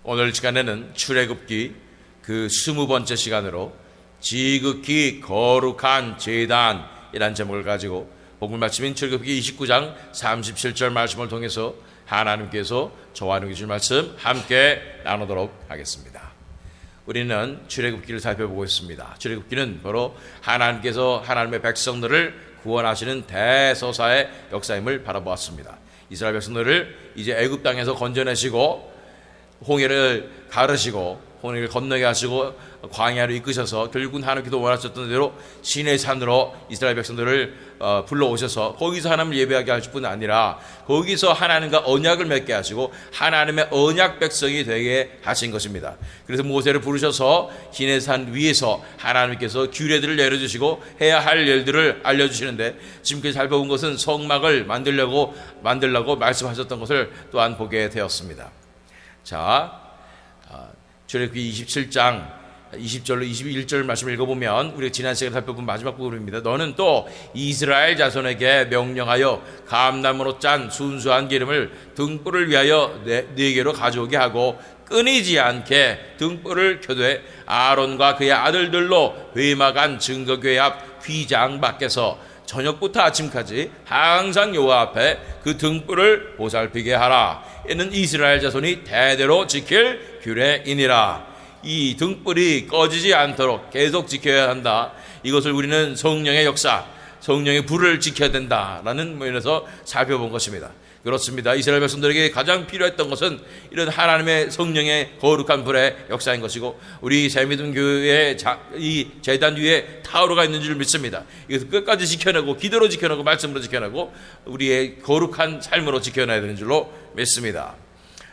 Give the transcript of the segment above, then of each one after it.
오늘 시간에는 출애굽기 그 20번째 시간으로 지극히 거룩한 제단이라는 제목을 가지고 복음 말씀인 출애굽기 29장 37절 말씀을 통해서 하나님께서 저와 함께 주신 말씀 함께 나누도록 하겠습니다. 우리는 출애굽기를 살펴보고 있습니다. 출애굽기는 바로 하나님께서 하나님의 백성들을 구원하시는 대서사의 역사임을 바라보았습니다. 이스라엘 백성들을 이제 애굽 땅에서 건져내시고 홍해를 가르시고 홍해를 건너게 하시고 광야로 이끄셔서 결국은 하나님께서 원하셨던 대로 시내 산으로 이스라엘 백성들을 불러오셔서 거기서 하나님을 예배하게 하실 뿐 아니라 거기서 하나님과 언약을 맺게 하시고 하나님의 언약 백성이 되게 하신 것입니다. 그래서 모세를 부르셔서 시내산 위에서 하나님께서 규례들을 내려주시고 해야 할 일들을 알려주시는데 지금까지 살펴본 것은 성막을 만들려고 말씀하셨던 것을 또한 보게 되었습니다. 자, 출애굽기 27장 20절로 21절 말씀을 읽어보면 우리가 지난 시간에 살펴본 마지막 부분입니다. 너는 또 이스라엘 자손에게 명령하여 감나무로 짠 순수한 기름을 등불을 위하여 네 개로 가져오게 하고 끊이지 않게 등불을 켜되 아론과 그의 아들들로 회막한 증거궤 앞 휘장 밖에서 저녁부터 아침까지 항상 여호와 앞에 그 등불을 보살피게 하라. 이는 이스라엘 자손이 대대로 지킬 규례이니라. 이 등불이 꺼지지 않도록 계속 지켜야 한다. 이것을 우리는 성령의 역사, 성령의 불을 지켜야 된다라는 면에서 살펴본 것입니다. 그렇습니다. 이스라엘 백성들에게 가장 필요했던 것은 이런 하나님의 성령의 거룩한 불의 역사인 것이고 우리 새믿음 교회의 이 제단 위에 타오르가 있는 줄 믿습니다. 이것을 끝까지 지켜내고 기도로 지켜내고 말씀으로 지켜내고 우리의 거룩한 삶으로 지켜내야 되는 줄로 믿습니다.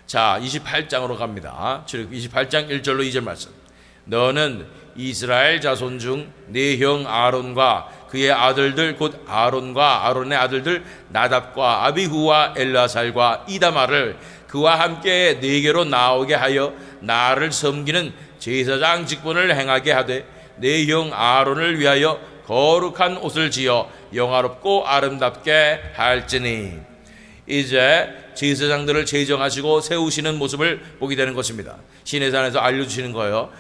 자, 28장으로 갑니다. 28장 1절로 2절 말씀. 너는 이스라엘 자손 중 네 형 아론과 그의 아들들 곧 아론과 아론의 아들들 나답과 아비후와 엘라살과 이다말을 그와 함께 네 개로 나오게 하여 나를 섬기는 제사장 직분을 행하게 하되 네 형 아론을 위하여 거룩한 옷을 지어 영화롭고 아름답게 할지니. 이제 제사장들을 제정하시고 세우시는 모습을 보게 되는 것입니다. 시내산에서 알려주시는 거예요.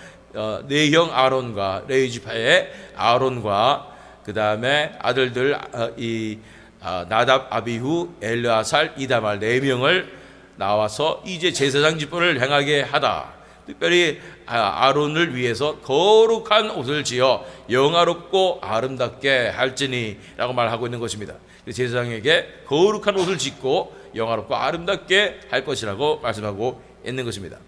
네 형 아론과 레위지파의 아론과 그 다음에 아들들 나답, 아비후, 엘르아살, 이다말 4명을 나와서 이제 제사장 직분을 행하게 하다. 특별히 아론을 위해서 거룩한 옷을 지어 영화롭고 아름답게 할지니 라고 말하고 있는 것입니다. 제사장에게 거룩한 옷을 짓고 영화롭고 아름답게 할 것이라고 말씀하고 있는 것입니다.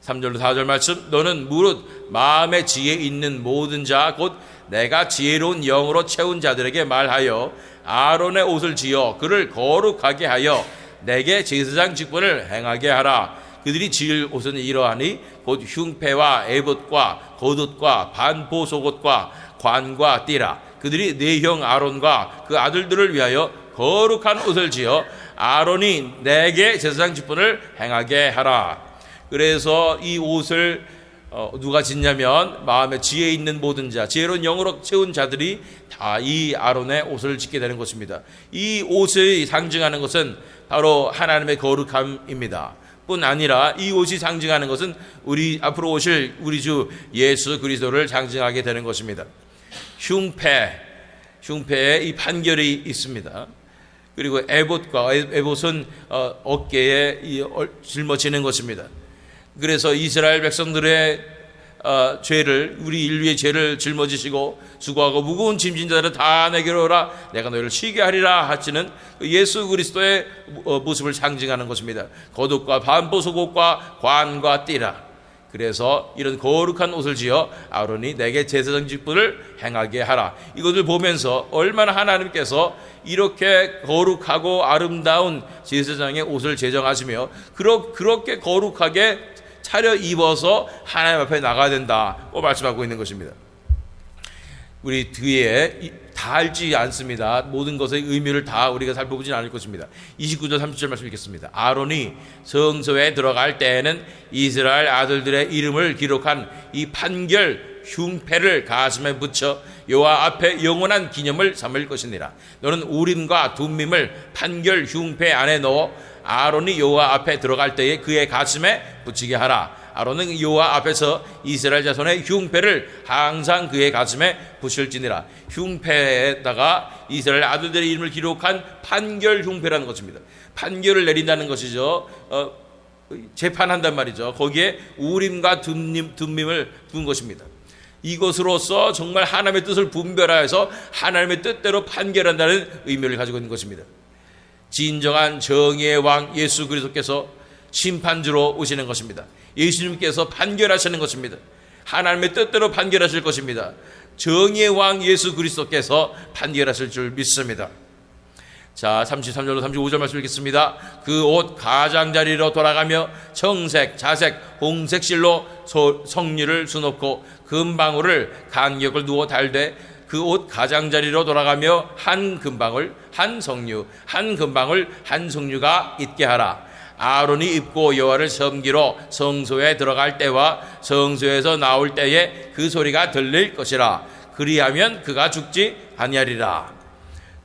3절로 4절 말씀. 너는 무릇 마음에 지혜 있는 모든 자 곧 내가 지혜로운 영으로 채운 자들에게 말하여 아론의 옷을 지어 그를 거룩하게 하여 내게 제사장 직분을 행하게 하라. 그들이 지을 옷은 이러하니 곧 흉패와 에봇과 겉옷과 반포 속옷과 관과 띠라. 그들이 네 형 아론과 그 아들들을 위하여 거룩한 옷을 지어 아론이 내게 제사장 직분을 행하게 하라. 그래서 이 옷을 누가 짓냐면 마음에 지혜 있는 모든 자, 지혜로운 영으로 채운 자들이 다 이 아론의 옷을 짓게 되는 것입니다. 이 옷을 상징하는 것은 바로 하나님의 거룩함입니다. 뿐 아니라 이 옷이 상징하는 것은 우리 앞으로 오실 우리 주 예수 그리스도를 상징하게 되는 것입니다. 흉패에 이 판결이 있습니다. 그리고 에봇은 어깨에 짊어지는 것입니다. 그래서 이스라엘 백성들의 죄를, 우리 인류의 죄를 짊어지시고 수고하고 무거운 짐진 자들을 다 내게로 오라 내가 너희를 쉬게 하리라 하시는 예수 그리스도의 모습을 상징하는 것입니다. 겉옷과 반포 속옷과 관과 띠라. 그래서 이런 거룩한 옷을 지어 아론이 내게 제사장 직분을 행하게 하라. 이것을 보면서 얼마나 하나님께서 이렇게 거룩하고 아름다운 제사장의 옷을 제정하시며 그렇게 거룩하게 차려 입어서 하나님 앞에 나가야 된다고 말씀하고 있는 것입니다. 우리 뒤에 다 알지 않습니다. 모든 것의 의미를 다 우리가 살펴보지는 않을 것입니다. 29절 30절 말씀 읽겠습니다. 아론이 성소에 들어갈 때에는 이스라엘 아들들의 이름을 기록한 이 판결 흉패를 가슴에 붙여 여호와 앞에 영원한 기념을 삼을 것이니라. 너는 우림과 둠밈을 판결 흉패 안에 넣어 아론이 여호와 앞에 들어갈 때에 그의 가슴에 붙이게 하라. 아론은 여호와 앞에서 이스라엘 자손의 흉패를 항상 그의 가슴에 붙일지니라. 흉패에다가 이스라엘 아들들의 이름을 기록한 판결 흉패라는 것입니다. 판결을 내린다는 것이죠. 재판한단 말이죠. 거기에 우림과 둠밈을 둔 것입니다. 이것으로서 정말 하나님의 뜻을 분별하여서 하나님의 뜻대로 판결한다는 의미를 가지고 있는 것입니다. 진정한 정의의 왕 예수 그리스도께서 심판주로 오시는 것입니다. 예수님께서 판결하시는 것입니다. 하나님의 뜻대로 판결하실 것입니다. 정의의 왕 예수 그리스도께서 판결하실 줄 믿습니다. 자, 33절로 35절 말씀 읽겠습니다. 그 옷 가장자리로 돌아가며 청색, 자색, 홍색 실로 성류를 수놓고 금방울을 간격을 두어 달되 그 옷 가장자리로 돌아가며 한 금방울, 한 성류, 한 금방울, 한 성류가 있게 하라. 아론이 입고 여호와를 섬기러 성소에 들어갈 때와 성소에서 나올 때에 그 소리가 들릴 것이라. 그리하면 그가 죽지 아니하리라.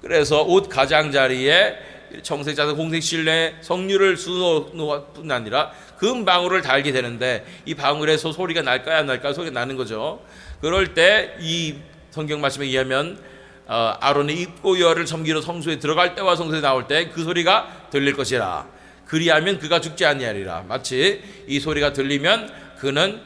그래서 옷 가장자리에 청색, 자색, 홍색 실내에 성류를 수놓을 뿐 아니라 금방울을 달게 되는데 이 방울에서 소리가 날까요 안 날까요? 소리가 나는 거죠. 그럴 때 이 성경 말씀에 의하면 아론이 입고 여호와를 섬기러 성소에 들어갈 때와 성소에 나올 때 그 소리가 들릴 것이라. 그리하면 그가 죽지 아니하리라. 마치 이 소리가 들리면 그는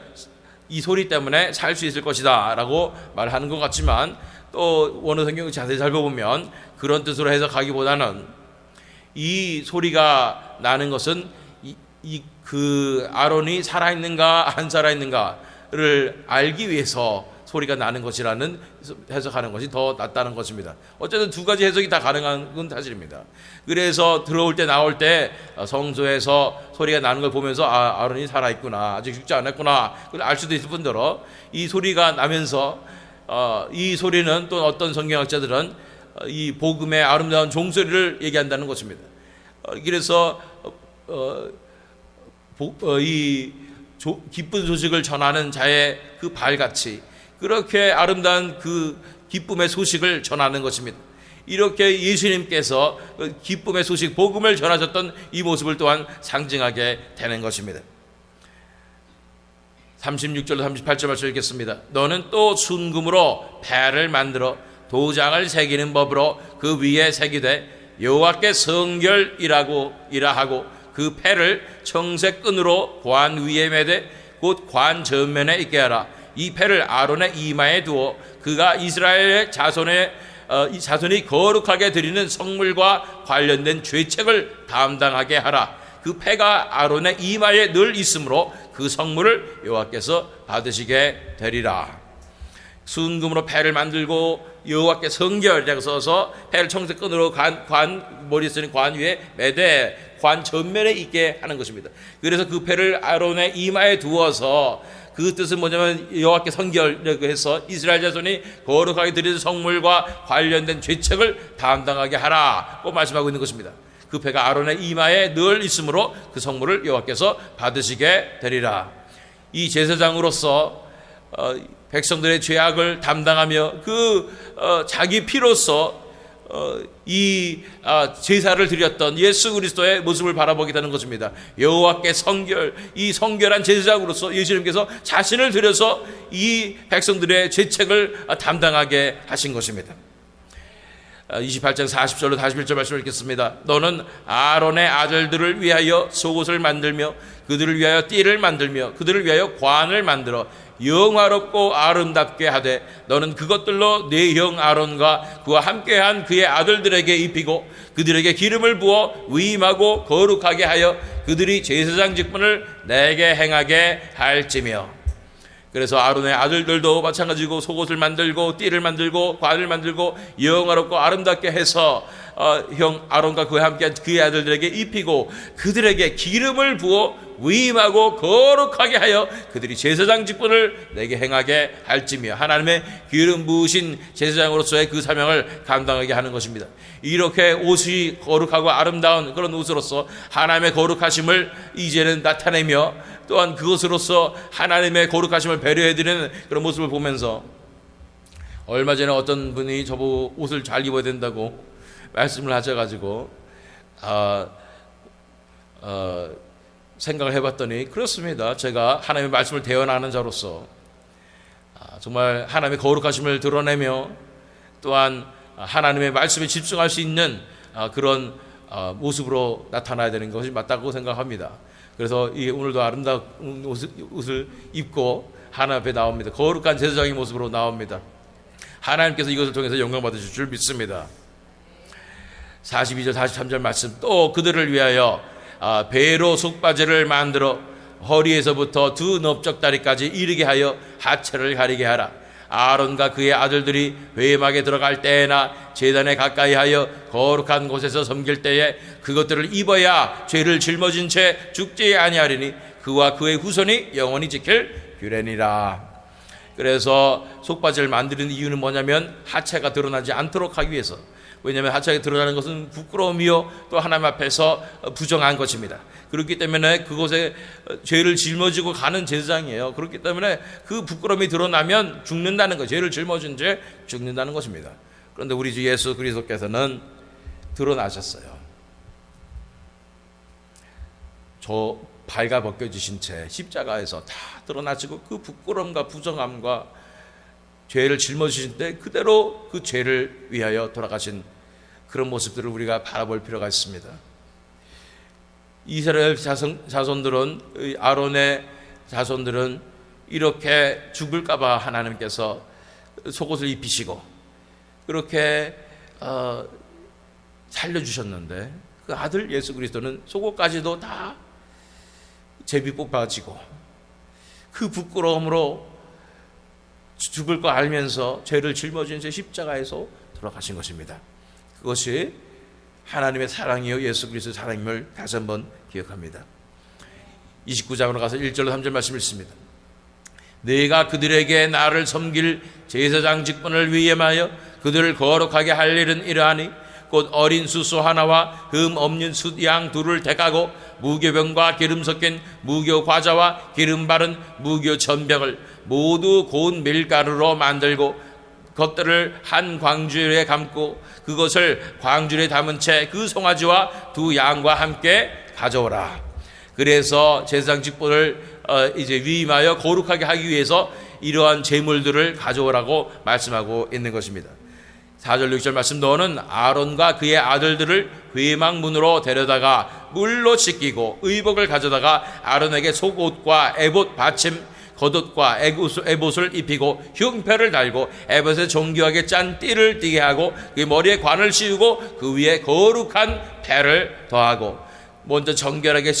이 소리 때문에 살 수 있을 것이다 라고 말하는 것 같지만 또 원어 성경을 자세히 살펴보면 그런 뜻으로 해석하기보다는 이 소리가 나는 것은 그 아론이 살아있는가 안 살아있는가를 알기 위해서 소리가 나는 것이라는 해석하는 것이 더 낫다는 것입니다. 어쨌든 두 가지 해석이 다 가능한 건 사실입니다. 그래서 들어올 때 나올 때 성소에서 소리가 나는 걸 보면서 아론이 살아있구나, 아직 죽지 않았구나 그걸 알 수도 있을 뿐더러 이 소리가 나면서 이 소리는 또 어떤 성경학자들은 이 복음의 아름다운 종소리를 얘기한다는 것입니다. 그래서 이 기쁜 소식을 전하는 자의 그 발같이 그렇게 아름다운 그 기쁨의 소식을 전하는 것입니다. 이렇게 예수님께서 기쁨의 소식, 복음을 전하셨던 이 모습을 또한 상징하게 되는 것입니다. 36절로 38절 말씀 읽겠습니다. 너는 또 순금으로 패를 만들어 도장을 새기는 법으로 그 위에 새기되 여호와께 성결이라고 하고 그 패를 청색 끈으로 관 위에 매되 곧 관 전면에 있게 하라. 이 패를 아론의 이마에 두어 그가 이스라엘의 자손이 거룩하게 드리는 성물과 관련된 죄책을 담당하게 하라. 그 패가 아론의 이마에 늘 있으므로 그 성물을 여호와께서 받으시게 되리라. 순금으로 패를 만들고 여호와께 성결이라고 써서 패를 청색 끈으로 머리에 쓰는 관 위에 매되 관 전면에 있게 하는 것입니다. 그래서 그 패를 아론의 이마에 두어서 그 뜻은 뭐냐면 여호와께 성결이라고 해서 이스라엘 자손이 거룩하게 드리는 성물과 관련된 죄책을 담당하게 하라고 말씀하고 있는 것입니다. 그 패가 아론의 이마에 늘 있으므로 그 성물을 여호와께서 받으시게 되리라. 이 제사장으로서 백성들의 죄악을 담당하며 자기 피로서 이 제사를 드렸던 예수 그리스도의 모습을 바라보게 되는 것입니다. 여호와께 성결, 이 성결한 제사장으로서 예수님께서 자신을 드려서 이 백성들의 죄책을 담당하게 하신 것입니다. 28장 40절로 41절 말씀을 읽겠습니다. 너는 아론의 아들들을 위하여 속옷을 만들며 그들을 위하여 띠를 만들며 그들을 위하여 관을 만들어 영화롭고 아름답게 하되 너는 그것들로 네 형 아론과 그와 함께한 그의 아들들에게 입히고 그들에게 기름을 부어 위임하고 거룩하게 하여 그들이 제사장 직분을 내게 행하게 할지며. 그래서 아론의 아들들도 마찬가지고 속옷을 만들고 띠를 만들고 관을 만들고 영화롭고 아름답게 해서 형 아론과 그와 함께 그의 아들들에게 입히고 그들에게 기름을 부어 위임하고 거룩하게 하여 그들이 제사장 직분을 내게 행하게 할지며. 하나님의 기름 부으신 제사장으로서의 그 사명을 감당하게 하는 것입니다. 이렇게 옷이 거룩하고 아름다운 그런 옷으로서 하나님의 거룩하심을 이제는 나타내며 또한 그것으로서 하나님의 거룩하심을 배려해드리는 그런 모습을 보면서 얼마 전에 어떤 분이 저보고 옷을 잘 입어야 된다고 말씀을 하셔가지고 생각을 해봤더니 그렇습니다. 제가 하나님의 말씀을 대언하는 자로서 정말 하나님의 거룩하심을 드러내며 또한 하나님의 말씀에 집중할 수 있는 그런 모습으로 나타나야 되는 것이 맞다고 생각합니다. 그래서 오늘도 아름다운 옷을 입고 하나님 앞에 나옵니다. 거룩한 제사장의 모습으로 나옵니다. 하나님께서 이것을 통해서 영광 받으실 줄 믿습니다. 42절 43절 말씀, 또 그들을 위하여 배로 속바지를 만들어 허리에서부터 두 넓적다리까지 이르게 하여 하체를 가리게 하라. 아론과 그의 아들들이 회막에 들어갈 때나 제단에 가까이 하여 거룩한 곳에서 섬길 때에 그것들을 입어야 죄를 짊어진 채 죽지 아니하리니 그와 그의 후손이 영원히 지킬 규례니라. 그래서 속바지를 만드는 이유는 뭐냐면 하체가 드러나지 않도록 하기 위해서. 왜냐하면 하체가 드러나는 것은 부끄러움이요 또 하나님 앞에서 부정한 것입니다. 그렇기 때문에 그곳에 죄를 짊어지고 가는 제사장이에요. 그렇기 때문에 그 부끄러움이 드러나면 죽는다는 것, 죄를 짊어진 죄 죽는다는 것입니다. 그런데 우리 주 예수 그리스도께서는 드러나셨어요. 저 발가 벗겨지신 채 십자가에서 다 드러나시고 그 부끄러움과 부정함과 죄를 짊어지신 때 그대로 그 죄를 위하여 돌아가신 그런 모습들을 우리가 바라볼 필요가 있습니다. 이스라엘 자손들은, 아론의 자손들은 이렇게 죽을까 봐 하나님께서 속옷을 입히시고 그렇게 살려주셨는데 그 아들 예수 그리스도는 속옷까지도 다 제비 뽑아지고 그 부끄러움으로 죽을 거 알면서 죄를 짊어진 채 십자가에서 돌아가신 것입니다. 그것이 하나님의 사랑이요 예수 그리스도의 사랑임을 다시 한번 기억합니다. 29장으로 가서 1절로 3절 말씀 읽습니다. 내가 그들에게 나를 섬길 제사장 직분을 위임하여 그들을 거룩하게 할 일은 이러하니 곧 어린 수소 하나와 흠 없는 숫양 둘을 택하고 무교병과 기름 섞인 무교 과자와 기름 바른 무교 전병을 모두 고운 밀가루로 만들고 겉들을 한 광주리에 감고 그것을 광주리에 담은 채 그 송아지와 두 양과 함께 가져오라. 그래서 제사장 직분을 이제 위임하여 거룩하게 하기 위해서 이러한 제물들을 가져오라고 말씀하고 있는 것입니다. 4절 6절 말씀, 너는 아론과 그의 아들들을 회막 문으로 데려다가 물로 씻기고 의복을 가져다가 아론에게 속옷과 에봇 받침 겉옷과 에봇을 입히고 흉패를 달고 에봇에 정교하게 짠 띠를 띠게 하고 그 머리에 관을 씌우고 그 위에 거룩한 패를 더하고. 먼저 정결하게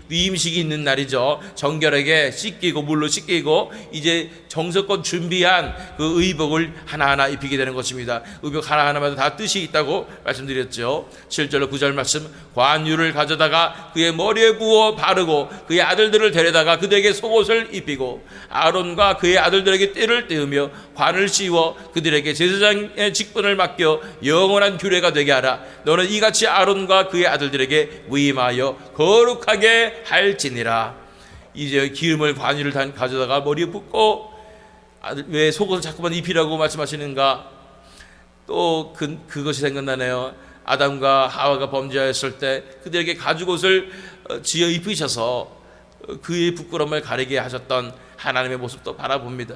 위임식이 있는 날이죠. 정결하게 씻기고 물로 씻기고 이제 정성껏 준비한 그 의복을 하나하나 입히게 되는 것입니다. 의복 하나하나마다 다 뜻이 있다고 말씀드렸죠. 7절로 9절 말씀, 관유를 가져다가 그의 머리에 부어 바르고 그의 아들들을 데려다가 그들에게 속옷을 입히고 아론과 그의 아들들에게 띠를 떼우며 관을 씌워 그들에게 제사장의 직분을 맡겨 영원한 규례가 되게 하라. 너는 이같이 아론과 그의 아들들에게 위임하여 거룩하게 할지니라. 이제 기름을 관유를 가져다가 머리에 붓고, 왜 속옷을 자꾸만 입히라고 말씀하시는가? 또 그것이 생각나네요. 아담과 하와가 범죄하였을 때 그들에게 가죽옷을 지어 입히셔서 그의 부끄러움을 가리게 하셨던 하나님의 모습도 바라봅니다.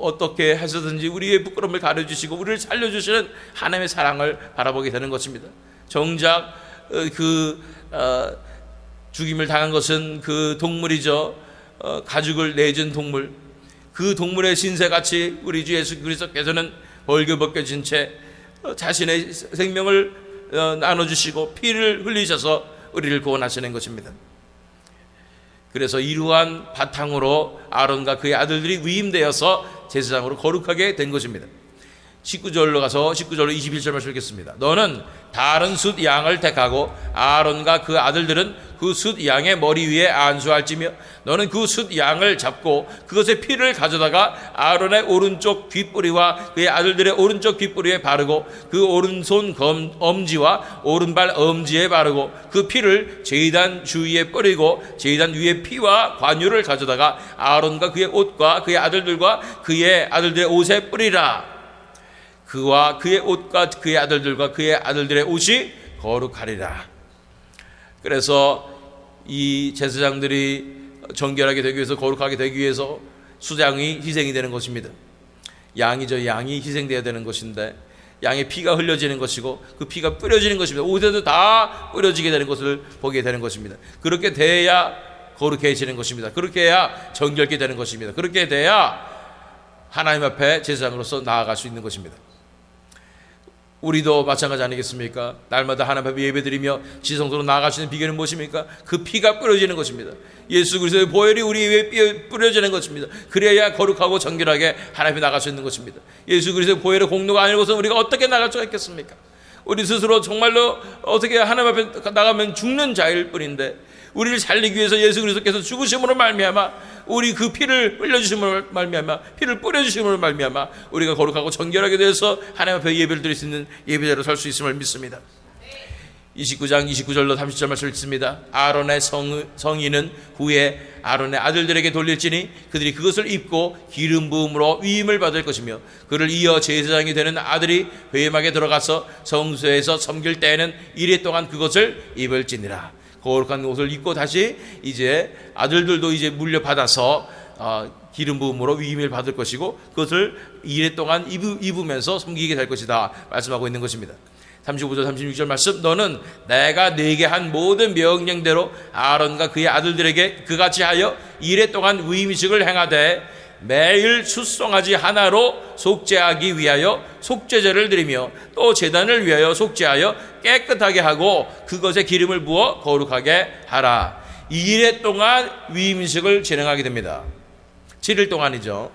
어떻게 하시든지 우리의 부끄러움을 가려주시고 우리를 살려주시는 하나님의 사랑을 바라보게 되는 것입니다. 정작 죽임을 당한 것은 그 동물이죠. 가죽을 내준 동물. 그 동물의 신세같이 우리 주 예수 그리스도께서는 벌거벗겨진 채 자신의 생명을 나눠주시고 피를 흘리셔서 우리를 구원하시는 것입니다. 그래서 이러한 바탕으로 아론과 그의 아들들이 위임되어서 제사장으로 거룩하게 된 것입니다. 19절로 가서 19절로 21절 말씀 읽겠습니다. 너는 다른 숫 양을 택하고 아론과 그 아들들은 그 숫 양의 머리 위에 안수할지며 너는 그 숫 양을 잡고 그것의 피를 가져다가 아론의 오른쪽 귓뿌리와 그의 아들들의 오른쪽 귓뿌리에 바르고 그 오른손 엄지와 오른발 엄지에 바르고 그 피를 제단 주위에 뿌리고 제단 위에 피와 관유를 가져다가 아론과 그의 옷과 그의 아들들과 그의 아들들의 옷에 뿌리라. 그와 그의 옷과 그의 아들들과 그의 아들들의 옷이 거룩하리라. 그래서 이 제사장들이 정결하게 되기 위해서, 거룩하게 되기 위해서 수장이 희생이 되는 것입니다. 양이죠. 양이 희생되어야 되는 것인데 양의 피가 흘려지는 것이고 그 피가 뿌려지는 것입니다. 옷에도 다 뿌려지게 되는 것을 보게 되는 것입니다. 그렇게 돼야 거룩해지는 것입니다. 그렇게 해야 정결케 되는 것입니다. 그렇게 돼야 하나님 앞에 제사장으로서 나아갈 수 있는 것입니다. 우리도 마찬가지 아니겠습니까? 날마다 하나님 앞에 예배드리며 지성소로 나아갈 수 있는 비결은 무엇입니까? 그 피가 뿌려지는 것입니다. 예수 그리스도의 보혈이 우리 위에 뿌려지는 것입니다. 그래야 거룩하고 정결하게 하나님 앞에 나갈 수 있는 것입니다. 예수 그리스도의 보혈의 공로가 아닌 것은 우리가 어떻게 나갈 수가 있겠습니까? 우리 스스로 정말로 어떻게 하나님 앞에 나가면 죽는 자일 뿐인데, 우리를 살리기 위해서 예수 그리스도께서 죽으심으로 말미암아, 우리 그 피를 흘려주심으로 말미암아, 피를 뿌려주심으로 말미암아 우리가 거룩하고 정결하게 되어서 하나님 앞에 예배를 드릴 수 있는 예배자로 설 수 있음을 믿습니다. 29장 29절로 30절 말씀을 읽습니다. 아론의 성인은 후에 아론의 아들들에게 돌릴지니 그들이 그것을 입고 기름 부음으로 위임을 받을 것이며, 그를 이어 제사장이 되는 아들이 회막에 들어가서 성소에서 섬길 때에는 이래 동안 그것을 입을지니라. 거룩한 옷을 입고 다시 이제 아들들도 이제 물려받아서 기름 부음으로 위임을 받을 것이고 그것을 이래 동안 입으면서 섬기게 될 것이다 말씀하고 있는 것입니다. 35절 36절 말씀, 너는 내가 네게 한 모든 명령대로 아론과 그의 아들들에게 그같이 하여 이래 동안 위임식을 행하되 매일 숫송아지 하나로 속죄하기 위하여 속죄제를 드리며 또 제단을 위하여 속죄하여 깨끗하게 하고 그것에 기름을 부어 거룩하게 하라. 2일 동안 위임식을 진행하게 됩니다. 7일 동안이죠.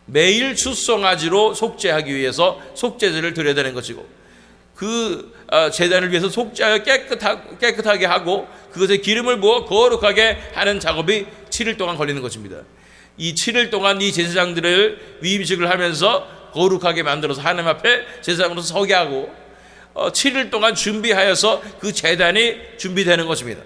매일 숫송아지로 속죄하기 위해서 속죄제를 드려야 되는 것이고, 그 제단을 위해서 속죄하여 깨끗하게 하고 그것에 기름을 부어 거룩하게 하는 작업이 7일 동안 걸리는 것입니다. 이 7일 동안 이 제사장들을 위임식을 하면서 거룩하게 만들어서 하나님 앞에 제사장으로서 서게 하고 7일 동안 준비하여서 그 제단이 준비되는 것입니다.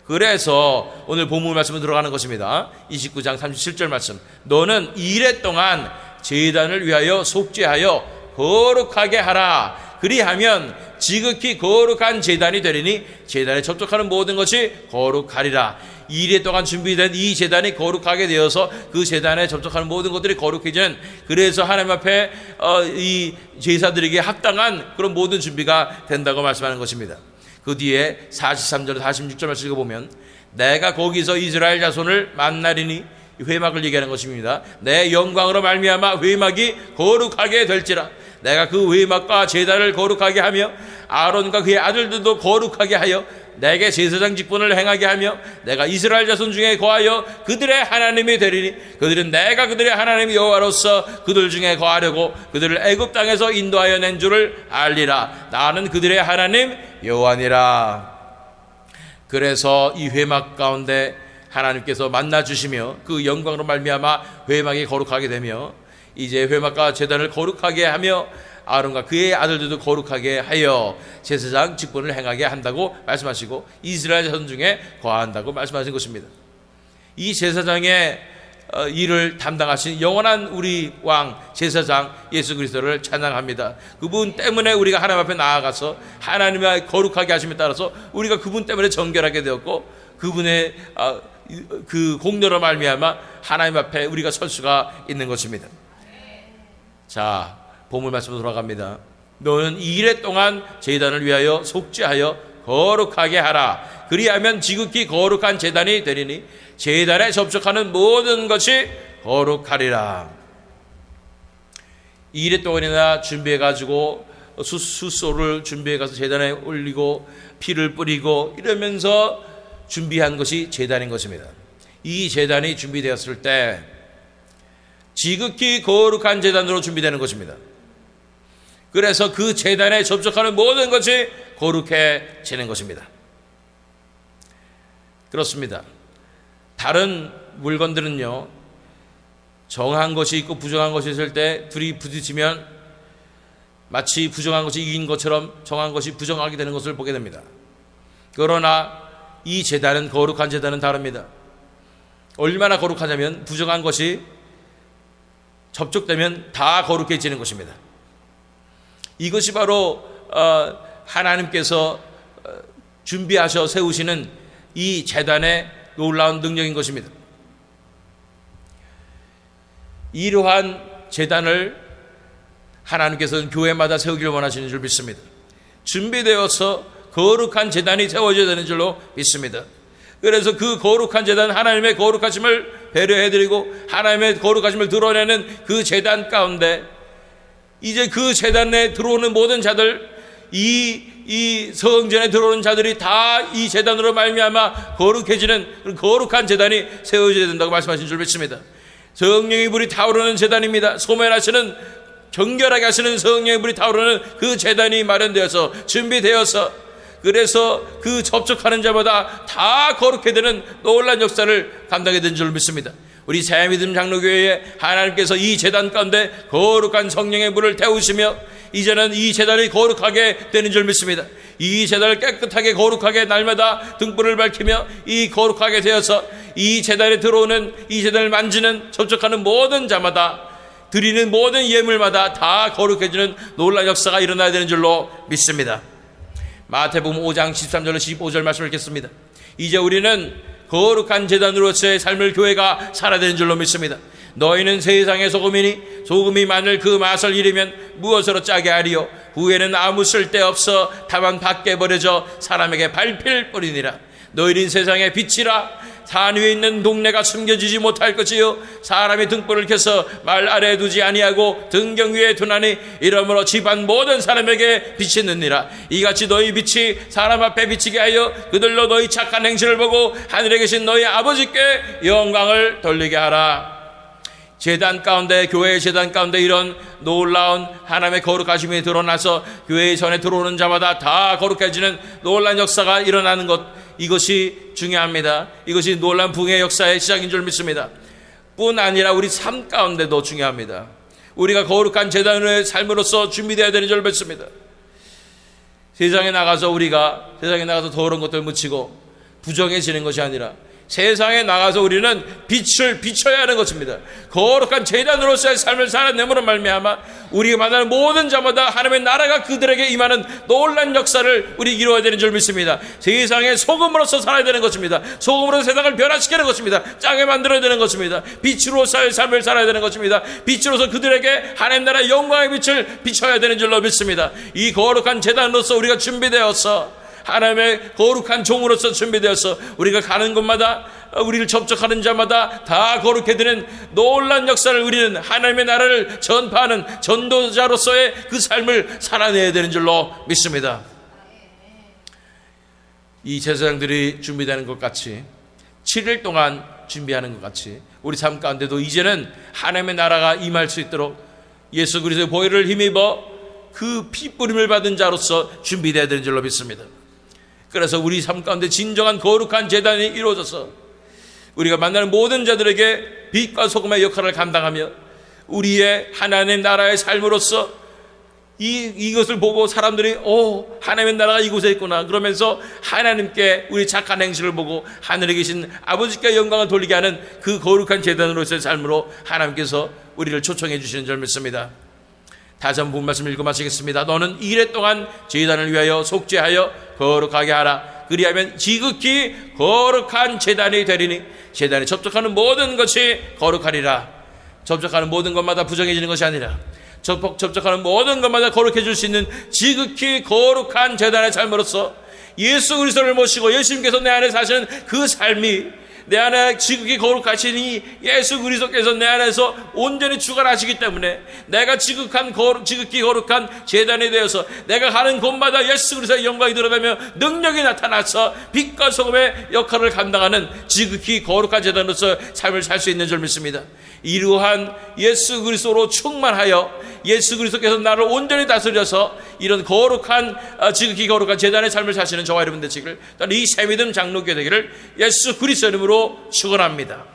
그래서 오늘 본문 말씀으로 들어가는 것입니다. 29장 37절 말씀, 너는 2일 동안 제단을 위하여 속죄하여 거룩하게 하라. 그리하면 지극히 거룩한 제단이 되리니 제단에 접촉하는 모든 것이 거룩하리라. 2일 동안 준비된 이 제단이 거룩하게 되어서 그 제단에 접촉하는 모든 것들이 거룩해지는, 그래서 하나님 앞에 이 제사들에게 합당한 그런 모든 준비가 된다고 말씀하는 것입니다. 그 뒤에 43절 46절 말씀 읽어보면, 내가 거기서 이스라엘 자손을 만나리니, 회막을 얘기하는 것입니다. 내 영광으로 말미암아 회막이 거룩하게 될지라. 내가 그 회막과 제단을 거룩하게 하며 아론과 그의 아들들도 거룩하게 하여 내게 제사장 직분을 행하게 하며 내가 이스라엘 자손 중에 거하여 그들의 하나님이 되리니 그들은 내가 그들의 하나님 여호와로서 그들 중에 거하려고 그들을 애굽 땅에서 인도하여 낸 줄을 알리라. 나는 그들의 하나님 여호와니라. 그래서 이 회막 가운데 하나님께서 만나 주시며 그 영광으로 말미암아 회막이 거룩하게 되며, 이제 회막과 제단을 거룩하게 하며 아론과 그의 아들들도 거룩하게 하여 제사장 직분을 행하게 한다고 말씀하시고 이스라엘 자손 중에 거한다고 말씀하신 것입니다. 이 제사장의 일을 담당하신 영원한 우리 왕 제사장 예수 그리스도를 찬양합니다. 그분 때문에 우리가 하나님 앞에 나아가서 하나님의 거룩하게 하심에 따라서 우리가 그분 때문에 정결하게 되었고, 그분의 그 공로로 말미암아 하나님 앞에 우리가 설 수가 있는 것입니다. 자, 본문 말씀으로 돌아갑니다. 너는 2일 동안 제단을 위하여 속죄하여 거룩하게 하라. 그리하면 지극히 거룩한 제단이 되리니 제단에 접촉하는 모든 것이 거룩하리라. 2일 동안이나 준비해가지고 숫소를 준비해가서 제단에 올리고 피를 뿌리고 이러면서 준비한 것이 제단인 것입니다. 이 제단이 준비되었을 때 지극히 거룩한 제단으로 준비되는 것입니다. 그래서 그 제단에 접촉하는 모든 것이 거룩해지는 것입니다. 그렇습니다. 다른 물건들은요, 정한 것이 있고 부정한 것이 있을 때 둘이 부딪히면 마치 부정한 것이 이긴 것처럼 정한 것이 부정하게 되는 것을 보게 됩니다. 그러나 이 제단은, 거룩한 제단은 다릅니다. 얼마나 거룩하냐면 부정한 것이 접촉되면 다 거룩해지는 것입니다. 이것이 바로 하나님께서 준비하셔 세우시는 이 제단의 놀라운 능력인 것입니다. 이러한 제단을 하나님께서는 교회마다 세우기를 원하시는 줄 믿습니다. 준비되어서 거룩한 제단이 세워져야 되는 줄로 믿습니다. 그래서 그 거룩한 제단, 하나님의 거룩하심을 배려해드리고 하나님의 거룩하심을 드러내는 그 제단 가운데 이제 그 제단에 들어오는 모든 자들, 이 성전에 들어오는 자들이 다 이 제단으로 말미암아 거룩해지는 거룩한 제단이 세워져야 된다고 말씀하신 줄 믿습니다. 성령의 불이 타오르는 제단입니다. 소멸하시는, 정결하게 하시는 성령의 불이 타오르는 그 제단이 마련되어서 준비되어서, 그래서 그 접촉하는 자마다 다 거룩해 되는 놀라운 역사를 감당하게 된 줄 믿습니다. 우리 새믿음 장로교회에 하나님께서 이 제단 가운데 거룩한 성령의 불을 태우시며 이제는 이 제단이 거룩하게 되는 줄 믿습니다. 이 제단을 깨끗하게 거룩하게 날마다 등불을 밝히며 이 거룩하게 되어서 이 제단에 들어오는, 이 제단을 만지는, 접촉하는 모든 자마다, 드리는 모든 예물마다 다 거룩해지는 놀라운 역사가 일어나야 되는 줄로 믿습니다. 마태복음 5장 13절로 15절 말씀을 읽겠습니다. 이제 우리는 거룩한 제단으로서의 삶을 교회가 살아야 되는 줄로 믿습니다. 너희는 세상의 소금이니 소금이 만일 그 맛을 잃으면 무엇으로 짜게 하리요? 후에는 아무 쓸데없어 다만 밖에 버려져 사람에게 밟힐 뿐이니라. 너희는 세상의 빛이라. 산 위에 있는 동네가 숨겨지지 못할 것이요 사람이 등불을 켜서 말 아래에 두지 아니하고 등경 위에 두나니 이러므로 집안 모든 사람에게 빛이 있느니라. 이같이 너희 빛이 사람 앞에 비치게 하여 그들로 너희 착한 행실을 보고 하늘에 계신 너희 아버지께 영광을 돌리게 하라. 제단 가운데, 교회의 제단 가운데 이런 놀라운 하나님의 거룩하심이 드러나서 교회의 전에 들어오는 자마다 다 거룩해지는 놀라운 역사가 일어나는 것, 이것이 중요합니다. 이것이 놀라운 부흥의 역사의 시작인 줄 믿습니다. 뿐 아니라 우리 삶 가운데도 중요합니다. 우리가 거룩한 제단의 삶으로서 준비되어야 되는 줄 믿습니다. 세상에 나가서 더러운 것들 묻히고 부정해지는 것이 아니라 세상에 나가서 우리는 빛을 비춰야 하는 것입니다. 거룩한 제단으로서의 삶을 살아내므로 말미암아 우리가 만나는 모든 자마다 하나님의 나라가 그들에게 임하는 놀라운 역사를 우리 이루어야 되는 줄 믿습니다. 세상의 소금으로서 살아야 되는 것입니다. 소금으로 세상을 변화시키는 것입니다. 짜게 만들어야 되는 것입니다. 빛으로서의 삶을 살아야 되는 것입니다. 빛으로서 그들에게 하나님 나라의 영광의 빛을 비춰야 되는 줄로 믿습니다. 이 거룩한 제단으로서 우리가 준비되어서 하나님의 거룩한 종으로서 준비되어서 우리가 가는 곳마다, 우리를 접촉하는 자마다 다 거룩해 드리는 놀라운 역사를, 우리는 하나님의 나라를 전파하는 전도자로서의 그 삶을 살아내야 되는 줄로 믿습니다. 이 제사장들이 준비되는 것 같이 7일 동안 준비하는 것 같이 우리 삶 가운데도 이제는 하나님의 나라가 임할 수 있도록 예수 그리스도의 보혈을 힘입어 그 피뿌림을 받은 자로서 준비되어야 되는 줄로 믿습니다. 그래서 우리 삶 가운데 진정한 거룩한 제단이 이루어져서 우리가 만나는 모든 자들에게 빛과 소금의 역할을 감당하며 우리의 하나님 나라의 삶으로서 이것을 보고 사람들이 하나님의 나라가 이곳에 있구나 그러면서 하나님께 우리 착한 행실을 보고 하늘에 계신 아버지께 영광을 돌리게 하는 그 거룩한 제단으로서의 삶으로 하나님께서 우리를 초청해 주시는 줄 믿습니다. 다시 한번 본 말씀 읽어 마치겠습니다. 너는 이래 동안 제단을 위하여 속죄하여 거룩하게 하라. 그리하면 지극히 거룩한 제단이 되리니 제단에 접촉하는 모든 것이 거룩하리라. 접촉하는 모든 것마다 부정해지는 것이 아니라 접촉하는 모든 것마다 거룩해질 수 있는 지극히 거룩한 제단의 삶으로서 예수 그리스도를 모시고 예수님께서 내 안에 사시는 그 삶이 내 안에 지극히 거룩하시니 예수 그리스도께서 내 안에서 온전히 주관하시기 때문에 내가 지극히 거룩한 제단이 되어서 내가 가는 곳마다 예수 그리스도의 영광이 드러나며 능력이 나타나서 빛과 소금의 역할을 감당하는 지극히 거룩한 제단으로서 삶을 살 수 있는 줄 믿습니다. 이러한 예수 그리스도로 충만하여 예수 그리스도께서 나를 온전히 다스려서 이런 지극히 거룩한 제단의 삶을 사시는 저와 여러분 되시기를 이 새믿음 장로교회 되기를 예수 그리스도 이름으로 축원합니다.